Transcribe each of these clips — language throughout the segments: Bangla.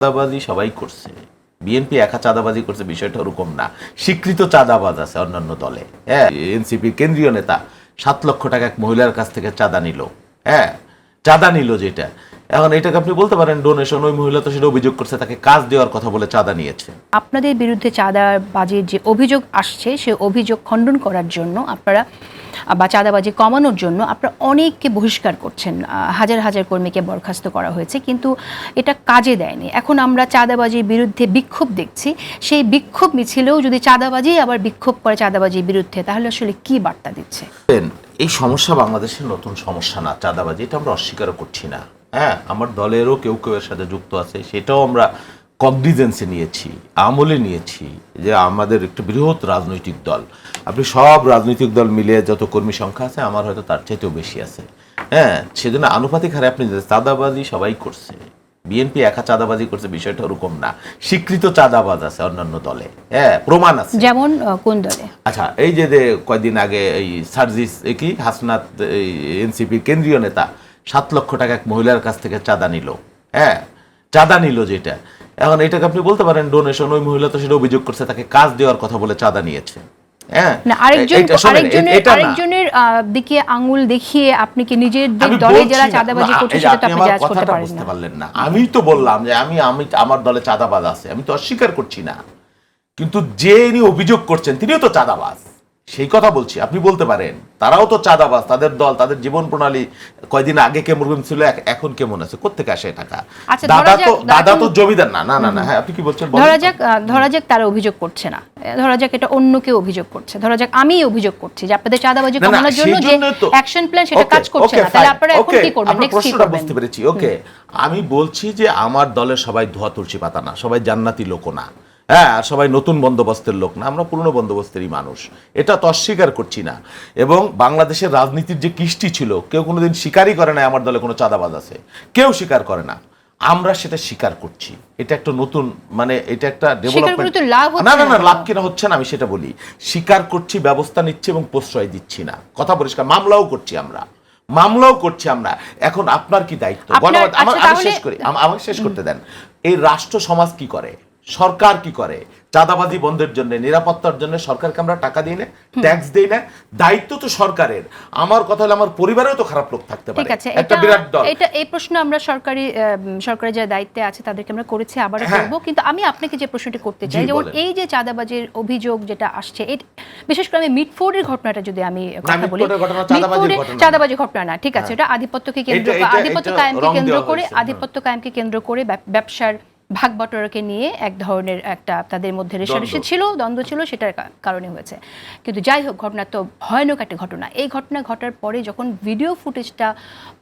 চাঁদাবাজি সবাই করছে, বিএনপি একা চাঁদাবাজি করছে বিষয়টা ওরকম না। স্বীকৃত চাঁদাবাজ আছে অন্যান্য দলে। হ্যাঁ, এনসিপির কেন্দ্রীয় নেতা 7 লক্ষ টাকা এক মহিলার কাছ থেকে চাঁদা নিল। হ্যাঁ, চাঁদা নিল যেটা, এখন এটাকে আপনি বলতে পারেন ডোনেশন। ওই মহিলা তো সেটা অভিযোগ করছে তাকে কাজ দেওয়ার কথা বলে চাঁদা নিয়েছে। আপনাদের বিরুদ্ধে চাঁদাবাজির যে অভিযোগ আসছে সে অভিযোগ খণ্ডন করার জন্য আপনারা বা চাঁদাবাজি কমানোর জন্য আপনারা অনেককে বহিষ্কার করছেন, হাজার হাজার কর্মীকে বরখাস্ত করা হয়েছে, কিন্তু এটা কাজে দেয়নি। এখন আমরা চাঁদাবাজির বিরুদ্ধে বিক্ষোভ দেখছি, সেই বিক্ষোভ মিছিলেও যদি চাঁদাবাজি আবার বিক্ষোভ করে চাঁদাবাজির বিরুদ্ধে, তাহলে আসলে কি বার্তা দিচ্ছে? এই সমস্যা বাংলাদেশের নতুন সমস্যা না, চাঁদাবাজি, এটা আমরা অস্বীকারও করছি না। হ্যাঁ, আমার দলেরও কেউ কেউ এর সাথে যুক্ত আছে, সেটাও আমরা কগনিজেন্সে নিয়েছি, আমলে নিয়েছি, যে আমাদের একটা বৃহৎ রাজনৈতিক দল, আপনি সব রাজনৈতিক দল মিলে যত কর্মী সংখ্যা আছে আমার হয়তো তার চাইতেও বেশি আছে। হ্যাঁ, সেজন্য আনুপাতিক হারে আপনি চাঁদাবাজি সবাই করছে, বিএনপি একা চাঁদাবাজি করছে বিষয়টা ওরকম না। স্বীকৃত চাঁদাবাজ আছে অন্যান্য দলে। হ্যাঁ, প্রমাণ আছে। যেমন কোন দলে? আচ্ছা, এই যে কয়দিন আগে এই সার্জিস কি হাসনাত এনসিপির কেন্দ্রীয় নেতা 7 লক্ষ টাকা এক মহিলার কাছ থেকে চাঁদা নিল। হ্যাঁ, চাঁদা নিল যেটা, এখন এটাকে আপনি বলতে পারেন ডোনেশন। ওই মহিলা তো সেটা অভিযোগ করছে তাকে কাজ দেওয়ার কথা বলে চাঁদা নিয়েছে। হ্যাঁ, আরেকজনের দিকে আঙুল দেখিয়ে আপনি কি নিজের দলে যারা চাঁদাবাজি করছে সেটা তো আপনি জাজ করতে পারলেন না। আমি তো বললাম যে আমি আমার দলে চাঁদাবাজ আছে, আমি তো অস্বীকার করছি না, কিন্তু যে ইনি অভিযোগ করছেন তিনিও তো চাঁদাবাজ, সেই কথা বলছি। আপনি বলতে পারেন তারাও তো চাঁদাবাজ, তাদের দল, তাদের জীবন প্রণালী কয়দিন আগে কেমন ছিল এখন কেমন আছে, কোত্থেকে আসে টাকা? দাদা তো জমিদার না। না না না, হ্যাঁ, আপনি কি বলছেন? ধরা যাক তারা অভিযোগ করছে না, ধরা যাক এটা অন্য কেউ অভিযোগ করছে, ধরা যাক আমি অভিযোগ করছি যে আপনাদের চাঁদাবাজি কমানোর জন্য যে অ্যাকশন প্ল্যান সেটা কাজ করছে না, তাহলে আপনারা এখন কি করবেন? নেক্সট কি করবেন? বুঝতে পেরেছি। ওকে, আমি বলছি যে আমার দলের সবাই ধোয়া তুলসী পাতা না, সবাই জান্নাতি লোক না। হ্যাঁ, সবাই নতুন বন্দোবস্তের লোক না, আমরা পুরনো বন্দোবস্তেরই মানুষ, এটা তো অস্বীকার করছি না। এবং বাংলাদেশের রাজনীতির যে কৃষ্টি ছিল, কেউ কোনোদিন স্বীকারই করে না আমার দলে কোনো চাঁদাবাজ আছে, কেউ স্বীকার করে না। আমরা সেটা স্বীকার করছি, এটা একটা নতুন, মানে এটা একটা ডেভেলপমেন্ট। না না না, লাভ কিনা হচ্ছে না আমি সেটা বলি, স্বীকার করছি, ব্যবস্থা নিচ্ছি এবং প্রশ্রয় দিচ্ছি না, কথা পরিষ্কার। মামলাও করছি আমরা। এখন আপনার কি দায়িত্ব? আমাকে শেষ করতে দেন। এই রাষ্ট্র সমাজ কি করে, সরকার কি করে? চাঁদাবাজি বন্ধের জন্য, নিরাপত্তার জন্য সরকারকে আমরা টাকা দিই না, ট্যাক্স দেই না, দায়িত্ব তো সরকারের। আমার কথা হলো আমার পরিবারেও তো খারাপ লোক থাকতে পারে, একটা বিরাট দল। এই প্রশ্ন আমরা সরকারের যারা দায়িত্বে আছে তাদেরকে আমরা করেছি, আবারও করব। কিন্তু আমি আপনাকে যে প্রশ্নটি করতে চাই, যেমন এই যে চাঁদাবাজির অভিযোগ যেটা আসছে, বিশেষ করে আমি মিটফোর্ডের ঘটনাটা যদি আমি কথা বলি, চাঁদাবাজি ঘটনা না, ঠিক আছে, এটা আধিপত্য কায়েমকে কেন্দ্র করে ব্যবসার ভাগ বটরাকে নিয়ে এক ধরনের একটা তাদের মধ্যে রেষারেষি ছিল, দ্বন্দ্ব ছিল, সেটার কারণে হয়েছে। কিন্তু যাই হোক, ঘটনা তো ভয়ানক একটা ঘটনা। এই ঘটনা ঘটার পরে যখন ভিডিও ফুটেজটা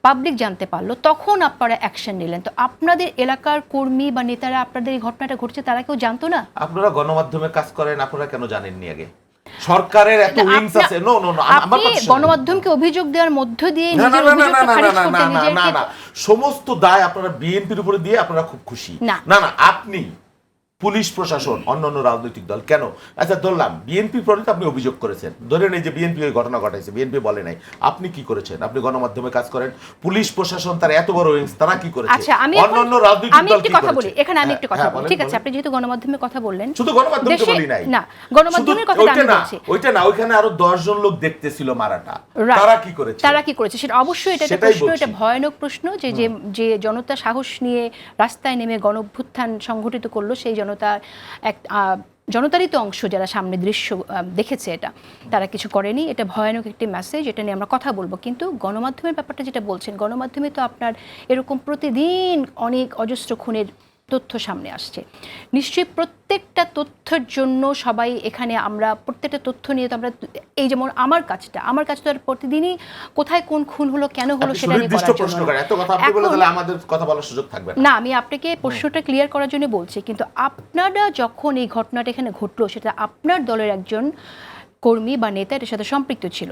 পাবলিক জানতে পারলো, তখন আপনারা অ্যাকশন নিলেন। তো আপনাদের এলাকার কর্মী বা নেতারা আপনাদের এই ঘটনাটা ঘটছে তারা কেউ জানতো না? আপনারা গণমাধ্যমে কাজ করেন, আপনারা কেন জানেননি আগে? সরকারের এত উইংস আছে। নো নো নো, আপনি গণমাধ্যমকে অভিযোগ দেওয়ার মধ্য দিয়ে নিজের অভিযোগটা খারিজ করতে না, সমস্ত দায় আপনারা বিএনপির উপরে দিয়ে আপনারা খুব খুশি। না না, আপনি, পুলিশ প্রশাসন, অন্যান্য রাজনৈতিক দল কেন? আচ্ছা, ধরলাম বিএনপি প্রণীত আপনি অভিযোগ করেছেন, ধরে নেই যে বিএনপি ওই ঘটনা ঘটাইছে, বিএনপি বলে নাই, আপনি কি করেছেন? আপনি গণমাধ্যমে কাজ করেন, পুলিশ প্রশাসন তার এত বড় উইংস, তারা কি করেছে? আচ্ছা, অন্যান্য রাজনৈতিক দল কি করেছে? এখানে আমি একটু কথা বলি, ঠিক আছে? আপনি যেহেতু গণমাধ্যমে কথা বললেন, শুধু গণমাধ্যমকে বলি নাই, না গণমাধ্যমের কথা আমি বলছি, ওইটা না, ওইখানে আরো 10 জন লোক দেখতেছিল মারাটা, তারা কি করেছে? সেটা অবশ্যই এটা একটা প্রশ্ন, এটা ভয়ানক প্রশ্ন, যে জনতা সাহস নিয়ে রাস্তায় নেমে গণঅভ্যুত্থান সংগঠিত করলো, সেই জনতারই তো অংশ যারা সামনে দৃশ্য দেখেছে, এটা তারা কিছু করেনি। এটা ভয়ানক একটি মেসেজ, এটা নিয়ে আমরা কথা বলবো। কিন্তু গণমাধ্যমের ব্যাপারটা যেটা বলছেন, গণমাধ্যমে তো আপনার এরকম প্রতিদিন অনেক অজস্র খুনের তথ্য সামনে আসছে, নিশ্চয়ই প্রত্যেকটা তথ্যের জন্য সবাই এখানে, আমরা প্রত্যেকটা তথ্য নিয়ে তো আমরা, এই যেমন আমার কাজটা আর প্রতিদিনই কোথায় কোন খুন হলো, কেন হলো, সেটা নিয়ে না, আমি আপনাকে প্রশ্নটা ক্লিয়ার করার জন্য বলছি। কিন্তু আপনারা যখন এই ঘটনাটা এখানে ঘটলো, সেটা আপনার দলের একজন কর্মী বা নেতা এর সাথে সম্পৃক্ত ছিল,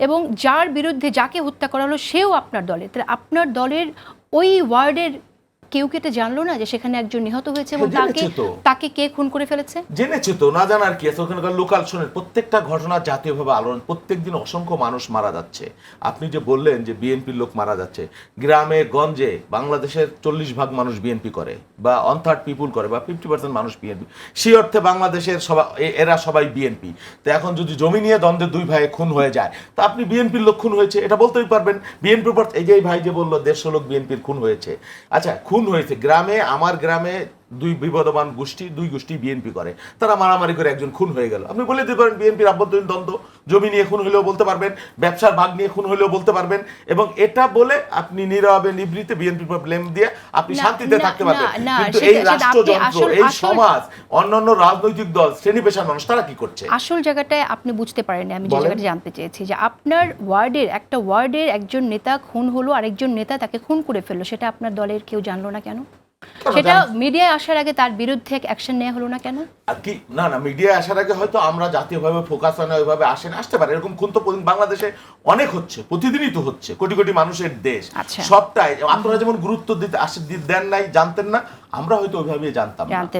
এবং যার বিরুদ্ধে যাকে হত্যা করা হলো সেও আপনার দলের, তাহলে আপনার দলের ওই ওয়ার্ডের কেউ কি এটা জানলো না যে সেখানে একজন নিহত হয়েছে এবং হ্যাঁ, জেনেছে তো। তাকে কে খুন করে ফেলেছে? জেনেছে তো, না জানার কি আছে? ওখানকার লোকাল শোনেন, প্রত্যেকটা ঘটনা জাতীয়ভাবে আলোড়ন, প্রত্যেকদিন অসংখ্য মানুষ মারা যাচ্ছে। আপনি যে বললেন যে বিএনপির লোক মারা যাচ্ছে, গ্রামে গঞ্জে বাংলাদেশের 40% মানুষ বিএনপি করে, বা 1/3 পিপুল করে, বা 50% মানুষ বিএনপি। সেই অর্থে বাংলাদেশের সবাই এরা সবাই বিএনপি। তো এখন যদি জমি নিয়ে দ্বন্দ্বে দুই ভাই খুন হয়ে যায়, তা আপনি বিএনপির লোক খুন হয়েছে এটা বলতেই পারবেন। বিএনপির পর এই যে এই ভাই যে বললো 150 লোক বিএনপির খুন হয়েছে, আচ্ছা খুন হয়েছে গ্রামে, আমার গ্রামে দুই বিবদমান গোষ্ঠী, দুই গোষ্ঠী বিএনপি করে, তারা মারামারি করে একজন খুন হয়ে গেল, আপনি বলে দিতে পারেন বিএনপির আভ্যন্তরীণ দ্বন্দ্ব, জমি নিয়ে খুন হলেও বলতে পারবেন, ব্যবসার ভাগ নিয়ে খুন হলেও বলতে পারবেন, এবং এটা বলে আপনি নীরবে নিবৃতে বিএনপির উপর ব্লেম দিয়ে আপনি শান্তিতে থাকতে পারবেন। কিন্তু এই রাষ্ট্রযন্ত্র, এই সমাজ, অন্যান্য রাজনৈতিক দল, শ্রেণী পেশার মানুষ তারা কি করছে? আসল জায়গাটায় আপনি বুঝতে পারেননি। আমি যে জায়গাটা জানতে চেয়েছি যে আপনার ওয়ার্ডের একজন নেতা খুন হলো, আরেকজন নেতা তাকে খুন করে ফেললো, সেটা আপনার দলের কেউ জানলো না কেন? সেটা মিডিয়ায় আসার আগে তার বিরুদ্ধে অ্যাকশন নেওয়া হলো না কেন? আর কি না না, মিডিয়া আসার আগে হয়তো আমরা জাতীয়ভাবে ফোকাস হয় না, ওইভাবে আসতে পারে। এরকম খুন তো বাংলাদেশে অনেক হচ্ছে, প্রতিদিনই তো হচ্ছে, কোটি কোটি মানুষের দেশ। আচ্ছা। সবটাই আপনারা যেমন গুরুত্ব দিতে দেন নাই, জানতেন না, আমরা হয়তো ওইভাবে জানতাম না।